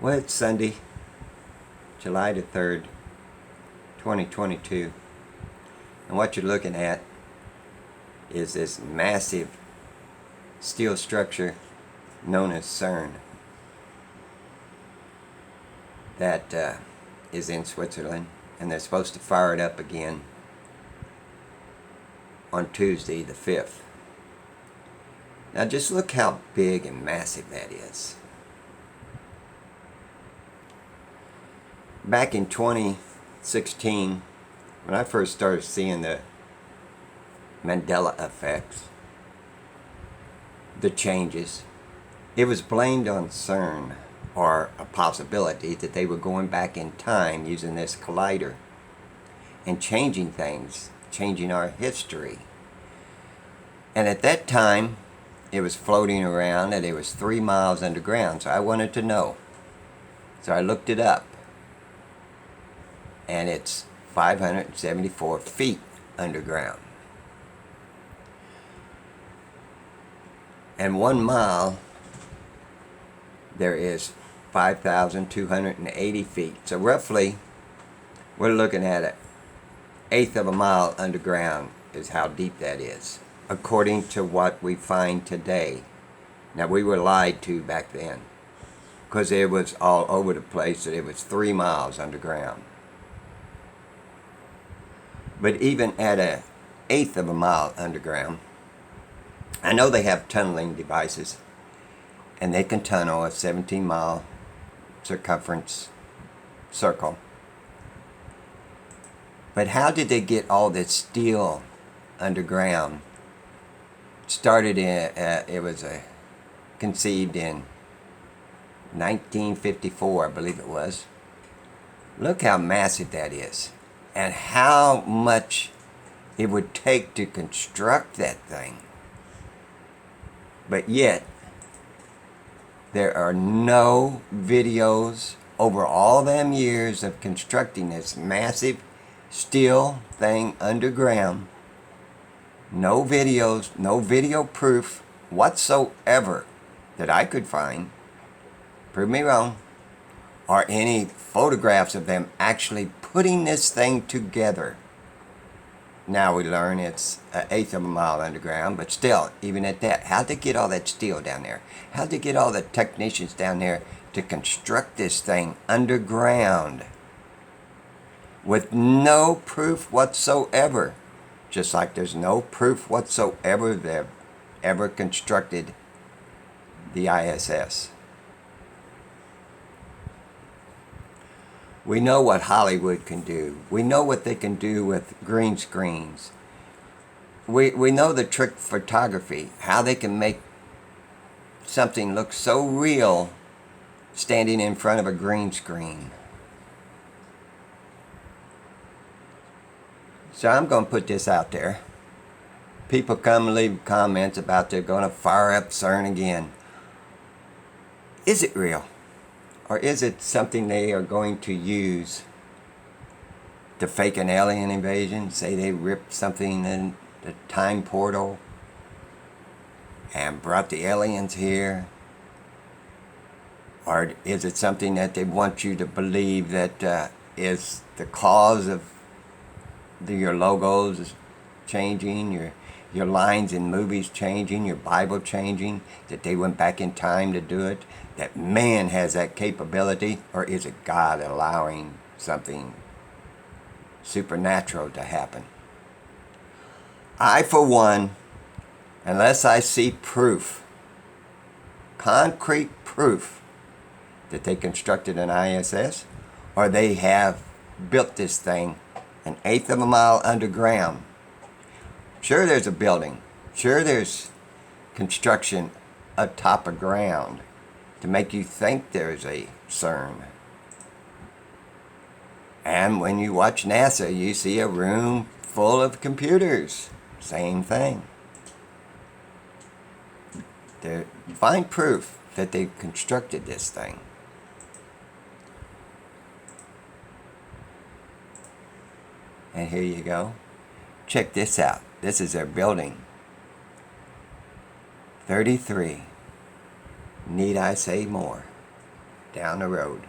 Well, it's Sunday, July the 3rd, 2022. And what you're looking at is this massive steel structure known as Cern that is in Switzerland. And they're supposed to fire it up again on Tuesday the 5th. Now just look how big and massive that is. Back in 2016, when I first started seeing the Mandela effects, the changes, it was blamed on Cern, or a possibility that they were going back in time using this collider and changing things, changing our history. And at that time, it was floating around and it was 3 miles underground, so I wanted to know. So I looked it up. And it's 574 feet underground. And 1 mile, there is 5,280 feet. So roughly, we're looking at an eighth of a mile underground is how deep that is, according to what we find today. Now, we were lied to back then, because it was all over the place that it was 3 miles underground. But even at an eighth of a mile underground, I know they have tunneling devices, and they can tunnel a 17-mile circumference circle. But how did they get all this steel underground? Started in, it was conceived in 1954, I believe it was. Look how massive that is, and how much it would take to construct that thing. But yet, there are no videos over all them years of constructing this massive steel thing underground. No videos, no video proof whatsoever that I could find, prove me wrong, or any photographs of them actually putting this thing together. Now we learn it's an eighth of a mile underground, but still, even at that, how'd they get all that steel down there? How'd they get all the technicians down there to construct this thing underground with no proof whatsoever? Just like there's no proof whatsoever they've ever constructed the ISS. We know what Hollywood can do. We know what they can do with green screens. We know the trick photography, how they can make something look so real standing in front of a green screen. So I'm going to put this out there. People come and leave comments about they're going to fire up Cern again. Is it real? Or is it something they are going to use to fake an alien invasion? Say they ripped something in the time portal and brought the aliens here? Or is it something that they want you to believe that is the cause of your logos changing, your lines in movies changing, your Bible changing, that they went back in time to do it, that man has that capability? Or is it God allowing something supernatural to happen? I, for one, unless I see proof, concrete proof, that they constructed an ISS, or they have built this thing an eighth of a mile underground. Sure, there's a building. Sure, there's construction atop of ground to make you think there's a Cern. And when you watch NASA, you see a room full of computers. Same thing. Find proof that they constructed this thing. And here you go. Check this out. This is their building. 33. Need I say more? down the road.